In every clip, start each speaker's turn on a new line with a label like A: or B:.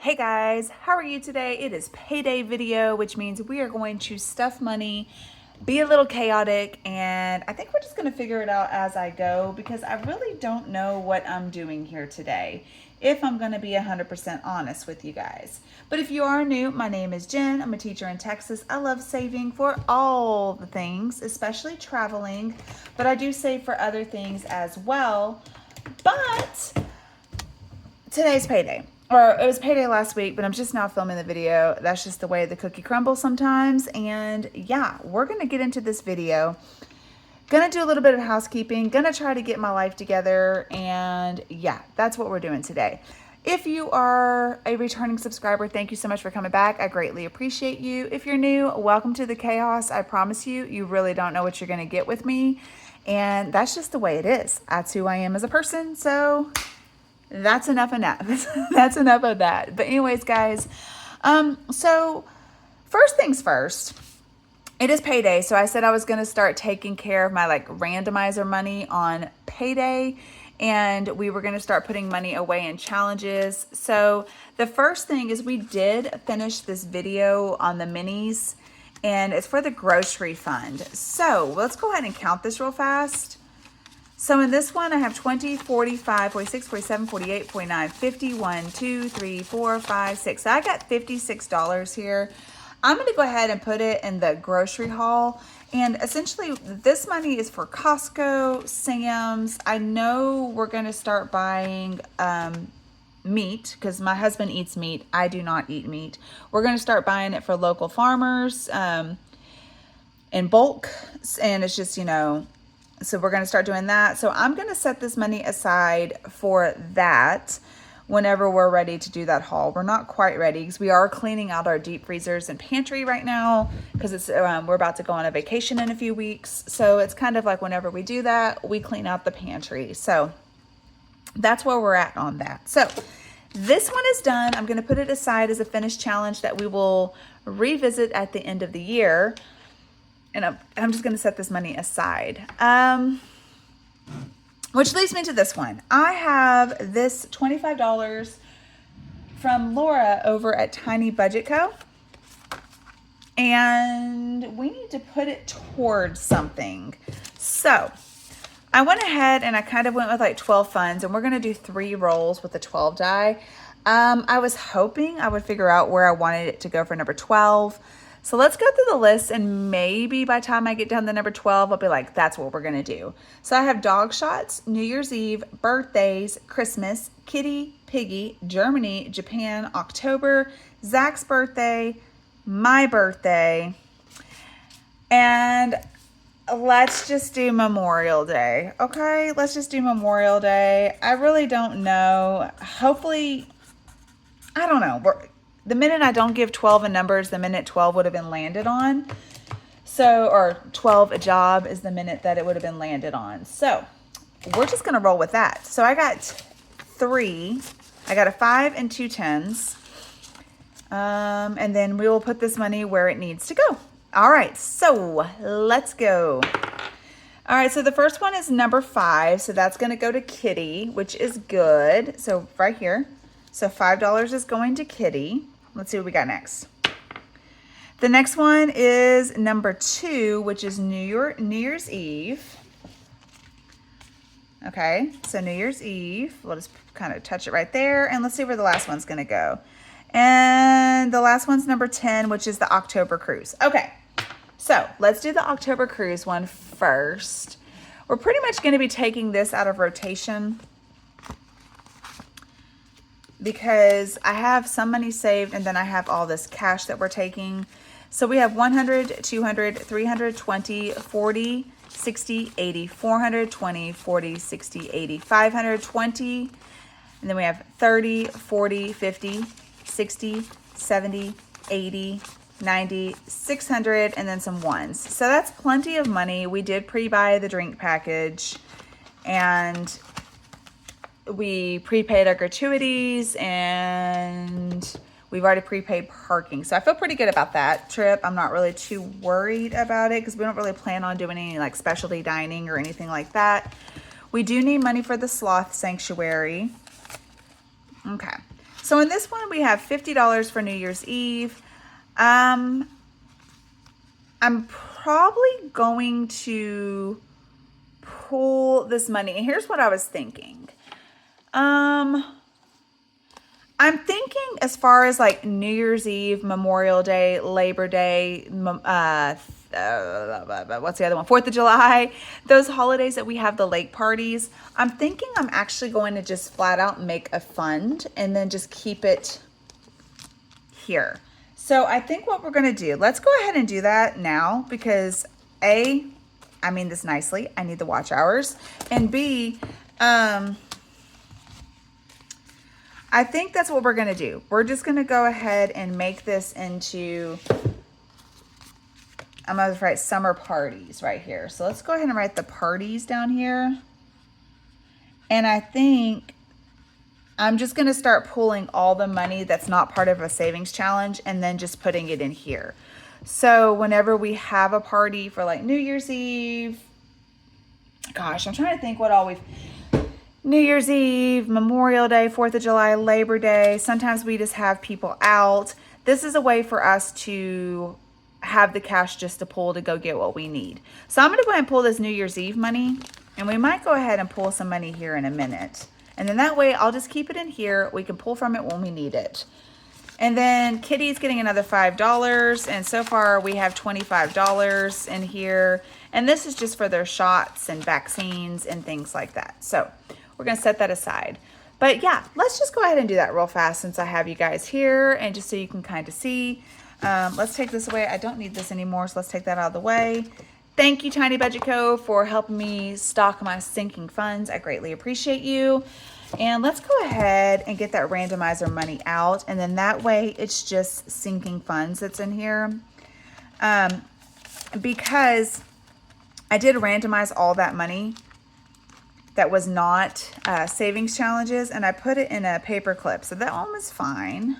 A: Hey guys, how are you today? It is payday video, which means we are going to stuff money, be a little chaotic, and I think we're just going to figure it out as I go because I really don't know what I'm doing here today, if I'm going to be 100% honest with you guys. But if you are new, my name is Jen. I'm a teacher in Texas. I love saving for all the things, especially traveling, but I do save for other things as well. But today's payday. Or it was payday last week, but I'm just now filming the video. That's just the way the cookie crumbles sometimes. And yeah, we're going to get into this video. Gonna do a little bit of housekeeping. Gonna try to get my life together. And yeah, that's what we're doing today. If you are a returning subscriber, thank you so much for coming back. I greatly appreciate you. If you're new, welcome to the chaos. I promise you, you really don't know what you're going to get with me. And that's just the way it is. That's who I am as a person. So that's enough of that. That's enough of that. But anyways, guys, so first things first, it is payday. So I said I was going to start taking care of my randomizer money on payday, and we were going to start putting money away in challenges. So the first thing is we did finish this video on the minis, and it's for the grocery fund. So let's go ahead and count this real fast. So in this one, I have 20, 45, 46, 47, 48, 49, 50, 1, 2, 3, 4, 5, 6. So I got $56 here. I'm going to go ahead and put it in the grocery haul. And essentially, this money is for Costco, Sam's. I know we're going to start buying meat because my husband eats meat. I do not eat meat. We're going to start buying it for local farmers in bulk. And it's just, so we're going to start doing that. So I'm going to set this money aside for that whenever we're ready to do that haul. We're not quite ready because we are cleaning out our deep freezers and pantry right now because it's we're about to go on a vacation in a few weeks. So it's kind of like whenever we do that, we clean out the pantry. So that's where we're at on that. So this one is done. I'm going to put it aside as a finished challenge that we will revisit at the end of the year. And I'm just going to set this money aside. Which leads me to this one. I have this $25 from Laura over at Tiny Budget Co. And we need to put it towards something. So I went ahead and I kind of went with 12 funds. And we're going to do 3 rolls with the 12 die. I was hoping I would figure out where I wanted it to go for number 12. So let's go through the list, and maybe by the time I get down to number 12, I'll be like, that's what we're going to do. So I have dog shots, New Year's Eve, birthdays, Christmas, Kitty, Piggy, Germany, Japan, October, Zach's birthday, my birthday, and let's just do Memorial Day. Okay, let's just do Memorial Day. I really don't know. Hopefully, I don't know. The minute I don't give 12 in numbers, the minute 12 would have been landed on. So, or 12 a job is the minute that it would have been landed on. So we're just going to roll with that. So I got 3. I got a 5 and 2 10s. And then we will put this money where it needs to go. All right. So let's go. All right. So the first one is number 5. So that's going to go to Kitty, which is good. So right here. So $5 is going to Kitty. Let's see what we got next. The next one is number 2, which is New Year's Eve. Okay, so New Year's Eve. We'll just kind of touch it right there. And let's see where the last one's going to go. And the last one's number 10, which is the October cruise. Okay, so let's do the October cruise one first. We're pretty much going to be taking this out of rotation because I have some money saved and then I have all this cash that we're taking. So we have 100, 200, 320, 40, 60, 80, 420, 40, 60, 80, 520. And then we have 30, 40, 50, 60, 70, 80, 90, 600, and then some ones. So that's plenty of money. We did pre-buy the drink package and we prepaid our gratuities, and we've already prepaid parking. So I feel pretty good about that trip. I'm not really too worried about it because we don't really plan on doing any specialty dining or anything like that. We do need money for the sloth sanctuary. Okay. So in this one, we have $50 for New Year's Eve. I'm probably going to pull this money. And here's what I was thinking. I'm thinking as far as like New Year's Eve, Memorial Day, Labor Day, what's the other one? 4th of July, those holidays that we have the lake parties. I'm thinking I'm actually going to just flat out make a fund and then just keep it here. So I think what we're going to do, let's go ahead and do that now because A, I mean this nicely, I need the watch hours, and B, I think that's what we're going to do. We're just going to go ahead and make this into, I'm going to write summer parties right here. So let's go ahead and write the parties down here. And I think I'm just going to start pulling all the money that's not part of a savings challenge and then just putting it in here. So whenever we have a party for like New Year's Eve, gosh, I'm trying to think what all we've, New Year's Eve, Memorial Day, 4th of July, Labor Day. Sometimes we just have people out. This is a way for us to have the cash just to pull to go get what we need. So I'm going to go ahead and pull this New Year's Eve money, and we might go ahead and pull some money here in a minute. And then that way I'll just keep it in here. We can pull from it when we need it. And then Kitty's getting another $5. And so far we have $25 in here. And this is just for their shots and vaccines and things like that. So we're going to set that aside. But yeah, let's just go ahead and do that real fast since I have you guys here and just so you can kind of see. Let's take this away. I don't need this anymore, so let's take that out of the way. Thank you, Tiny Budget Co., for helping me stock my sinking funds. I greatly appreciate you. And let's go ahead and get that randomizer money out. And then that way it's just sinking funds that's in here. Because I did randomize all that money that was not savings challenges, and I put it in a paper clip. So that one was fine.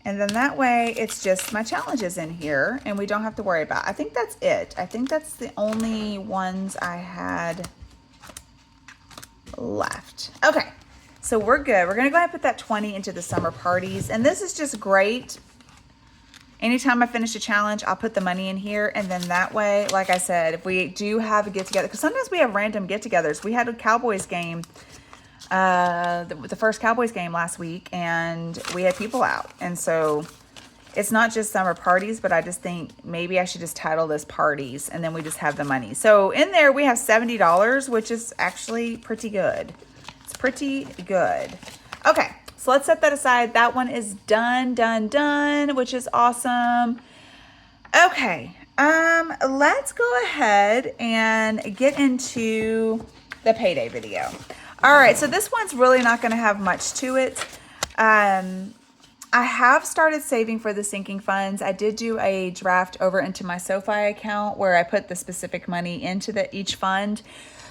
A: And then that way it's just my challenges in here and we don't have to worry about. I think that's it. I think that's the only ones I had left. Okay, so we're good. We're gonna go ahead and put that 20 into the summer parties. And this is just great. Anytime I finish a challenge, I'll put the money in here. And then that way, like I said, if we do have a get together, because sometimes we have random get togethers. We had a Cowboys game, the first Cowboys game last week, and we had people out. And so it's not just summer parties, but I just think maybe I should just title this parties and then we just have the money. So in there we have $70, which is actually pretty good. It's pretty good. Okay. So let's set that aside. That one is done, which is awesome. Okay, let's go ahead and get into the payday video. All right, so this one's really not gonna have much to it. I have started saving for the sinking funds. I did do a draft over into my SoFi account where I put the specific money into each fund.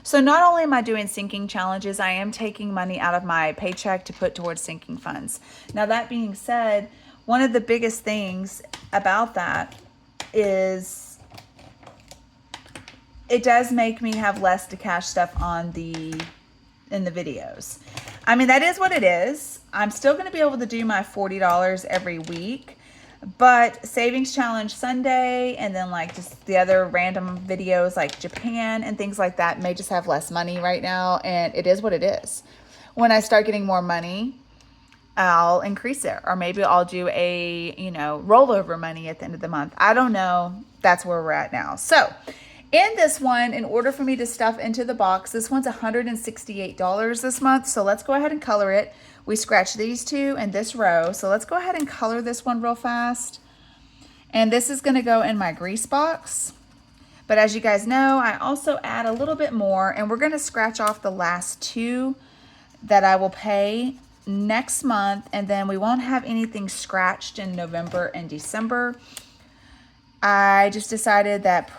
A: So not only am I doing sinking challenges, I am taking money out of my paycheck to put towards sinking funds. Now that being said, one of the biggest things about that is it does make me have less to cash stuff on in the videos. I mean, that is what it is. I'm still going to be able to do my $40 every week. But Savings Challenge Sunday and then like just the other random videos like Japan and things like that may just have less money right now. And it is what it is. When I start getting more money, I'll increase it. Or maybe I'll do a, rollover money at the end of the month. I don't know. That's where we're at now. So in this one, in order for me to stuff into the box, this one's $168 this month. So let's go ahead and color it. We scratch these two and this row. So let's go ahead and color this one real fast. And this is gonna go in my grease box. But as you guys know, I also add a little bit more, and we're gonna scratch off the last two that I will pay next month, and then we won't have anything scratched in November and December. I just decided that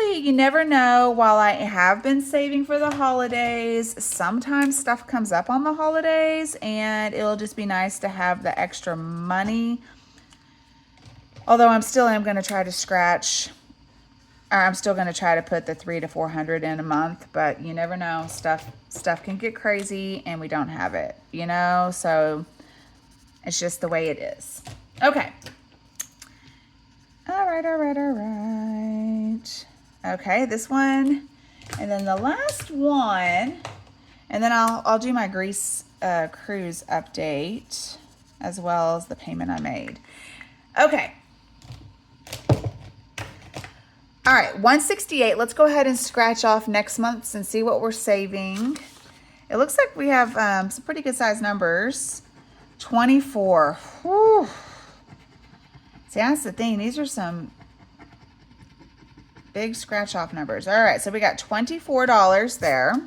A: you never know, while I have been saving for the holidays, sometimes stuff comes up on the holidays and it'll just be nice to have the extra money. Although I'm going to try to scratch I'm still going to try to put the 300 to 400 in a month, but you never know. Stuff can get crazy and we don't have it, you know? So it's just the way it is. Okay. All right. Okay, this one. And then the last one, and then I'll do my Greece cruise update as well as the payment I made. Okay. All right, 168. Let's go ahead and scratch off next month's and see what we're saving. It looks like we have some pretty good sized numbers. 24. Whew. See, that's the thing. These are some big scratch off numbers. All right, so we got $24 there.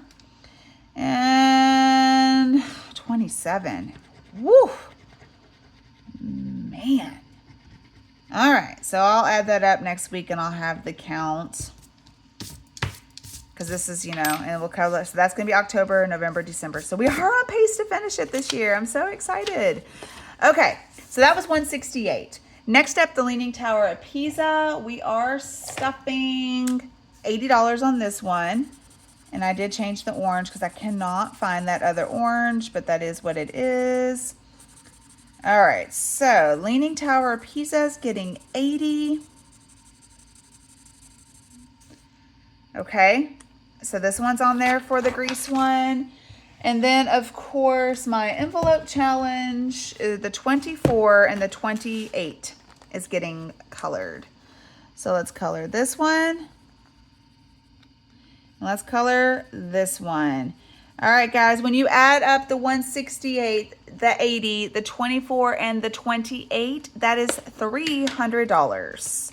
A: And 27. Woo! Man. All right, so I'll add that up next week and I'll have the count. Because this is, you know, and we'll cover, so that's going to be October, November, December. So we are on pace to finish it this year. I'm so excited. Okay, so that was 168. Next up, the Leaning Tower of Pisa. We are stuffing $80 on this one. And I did change the orange because I cannot find that other orange, but that is what it is. All right, so Leaning Tower of Pisa is getting 80. Okay, so this one's on there for the Greece one. And then, of course, my envelope challenge, the 24 and the 28 is getting colored. So let's color this one. And let's color this one. All right, guys, when you add up the 168, the 80, the 24, and the 28, that is $300.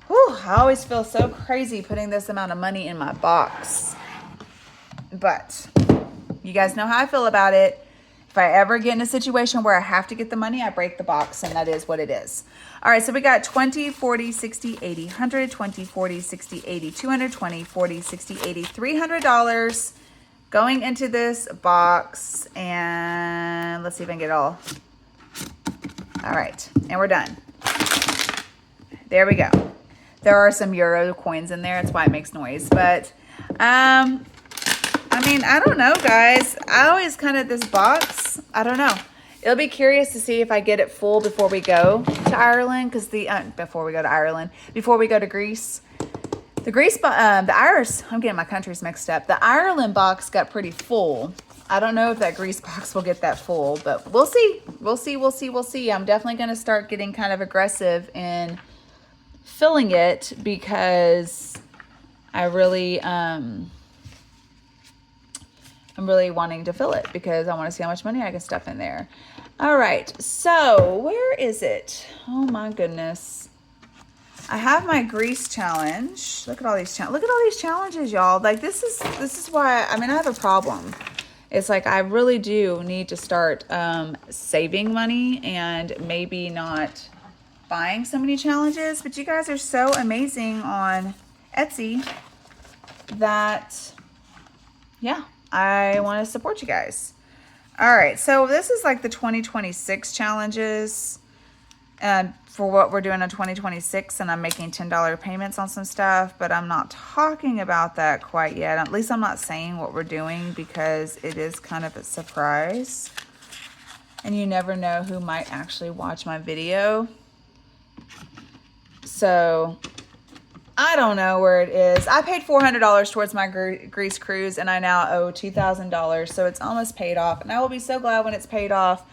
A: Whew, I always feel so crazy putting this amount of money in my box. But you guys know how I feel about it. If I ever get in a situation where I have to get the money, I break the box, and that is what it is. All right, so we got 20, 40, 60, 80, 100, 20, 40, 60, 80, 200, 20, 40, 60, 80, $300 going into this box. And let's see if I can get it all. All right, and we're done. There we go. There are some euro coins in there. That's why it makes noise. But, I mean, I don't know, guys. I always kind of, this box, I don't know. It'll be curious to see if I get it full before we go to Ireland. Because before we go to Greece. The Irish, I'm getting my countries mixed up. The Ireland box got pretty full. I don't know if that Greece box will get that full, but we'll see. We'll see. I'm definitely going to start getting kind of aggressive in filling it because I really, I'm really wanting to fill it because I want to see how much money I can stuff in there. All right, so where is it? Oh my goodness. I have my Greece challenge. Look at all these challenges, y'all. Like this is why, I mean, I have a problem. It's like I really do need to start saving money and maybe not buying so many challenges. But you guys are so amazing on Etsy that, yeah, I want to support you guys. All right, so this is like the 2026 challenges for what we're doing in 2026, and I'm making $10 payments on some stuff, but I'm not talking about that quite yet. At least I'm not saying what we're doing because it is kind of a surprise, and you never know who might actually watch my video. So I don't know where it is. I paid $400 towards my Greece cruise, and I now owe $2,000, so it's almost paid off. And I will be so glad when it's paid off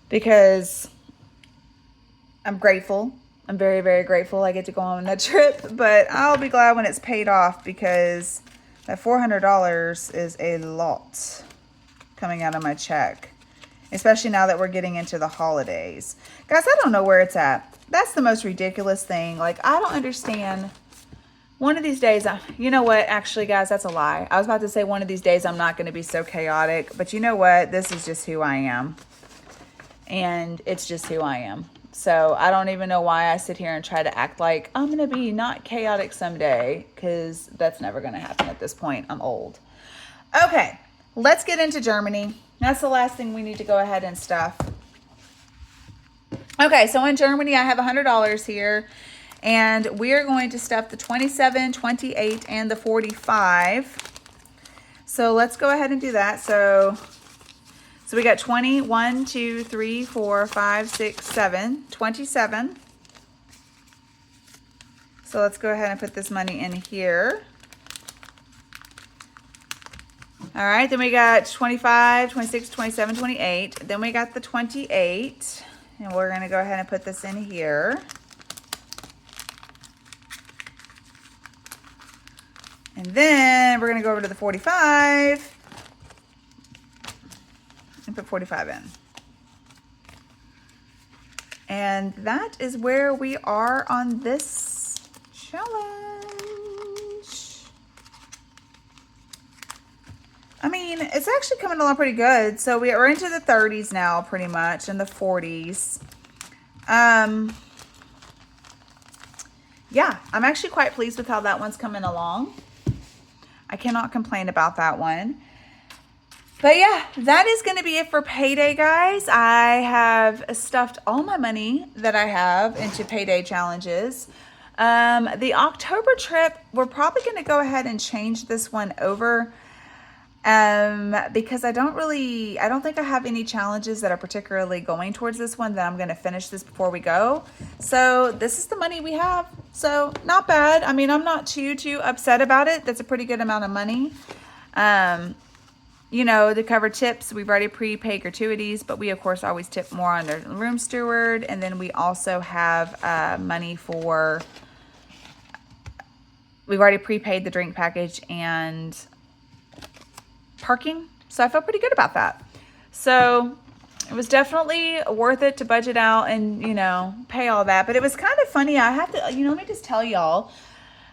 A: because I'm grateful. I'm very, very grateful I get to go on that trip, but I'll be glad when it's paid off because that $400 is a lot coming out of my check, especially now that we're getting into the holidays. Guys, I don't know where it's at. That's the most ridiculous thing. Like, I don't understand. One of these days, you know what? Actually, guys, that's a lie. I was about to say one of these days I'm not going to be so chaotic. But you know what? This is just who I am. And it's just who I am. So I don't even know why I sit here and try to act like I'm going to be not chaotic someday. Because that's never going to happen at this point. I'm old. Okay, let's get into Germany. That's the last thing we need to go ahead and stuff. Okay, so in Germany, I have $100 here. And we're going to stuff the 27, 28, and the 45. So let's go ahead and do that. So we got 20, 1, 2, 3, 4, 5, 6, 7, 27. So let's go ahead and put this money in here. All right, then we got 25, 26, 27, 28. Then we got the 28, and we're gonna go ahead and put this in here. And then we're gonna go over to the 45 and put 45 in. And that is where we are on this challenge. I mean, it's actually coming along pretty good. So we're into the 30s now, pretty much, and the 40s. Yeah, I'm actually quite pleased with how that one's coming along. I cannot complain about that one. But yeah, that is going to be it for Payday, guys. I have stuffed all my money that I have into Payday challenges. The October trip, we're probably going to go ahead and change this one over. Because I don't think I have any challenges that are particularly going towards this one that I'm going to finish this before we go. So this is the money we have. So not bad. I mean, I'm not too upset about it. That's a pretty good amount of money. You know, to cover tips, we've already prepaid gratuities, but we of course always tip more on the room steward. And then we also have, money for, we've already prepaid the drink package and parking, so I feel pretty good about that. So it was definitely worth it to budget out and, you know, pay all that. But it was kind of funny. I have to, you know, let me just tell y'all,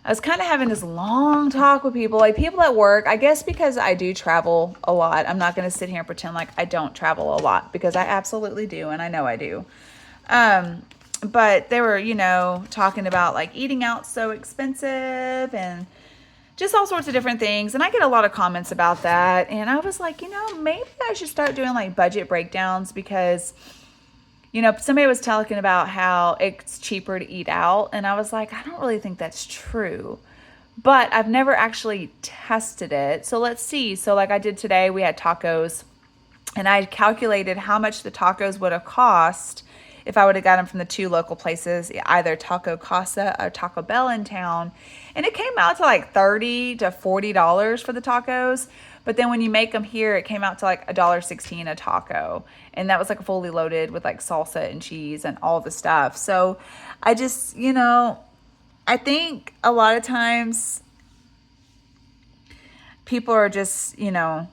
A: I was kind of having this long talk with people, like people at work. I guess because I do travel a lot. I'm not going to sit here and pretend like I don't travel a lot, because I absolutely do, and I know I do. But they were, you know, talking about like eating out so expensive and just all sorts of different things. And I get a lot of comments about that. And I was like, you know, maybe I should start doing like budget breakdowns, because, you know, somebody was talking about how it's cheaper to eat out. And I was like, I don't really think that's true, but I've never actually tested it. So let's see. So like I did today, we had tacos, and I calculated how much the tacos would have cost if I would have got them from the two local places, either Taco Casa or Taco Bell in town. And it came out to like $30 to $40 for the tacos. But then when you make them here, it came out to like $1.16 a taco. And that was like fully loaded with like salsa and cheese and all the stuff. So I just, you know, I think a lot of times people are just, you know,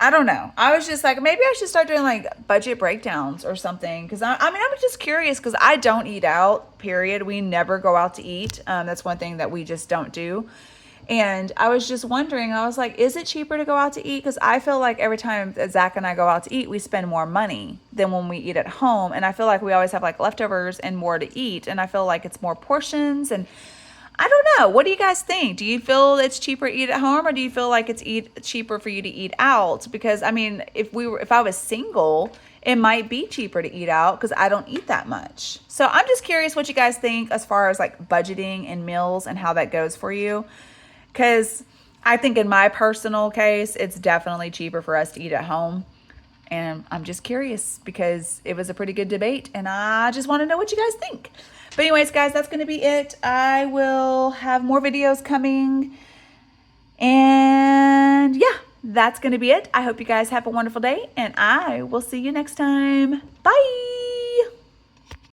A: I don't know. I was just like, maybe I should start doing like budget breakdowns or something. Because I mean, I'm just curious, because I don't eat out, period. We never go out to eat. That's one thing that we just don't do. And I was just wondering, I was like, is it cheaper to go out to eat? Because I feel like every time that Zach and I go out to eat, we spend more money than when we eat at home. And I feel like we always have like leftovers and more to eat. And I feel like it's more portions. And I don't know. What do you guys think? Do you feel it's cheaper to eat at home, or do you feel like it's cheaper for you to eat out? Because I mean, if I was single, it might be cheaper to eat out because I don't eat that much. So I'm just curious what you guys think as far as like budgeting and meals and how that goes for you. Because I think in my personal case, it's definitely cheaper for us to eat at home. And I'm just curious because it was a pretty good debate, and I just want to know what you guys think. But anyways, guys, that's going to be it. I will have more videos coming. And yeah, that's going to be it. I hope you guys have a wonderful day, and I will see you next time. Bye.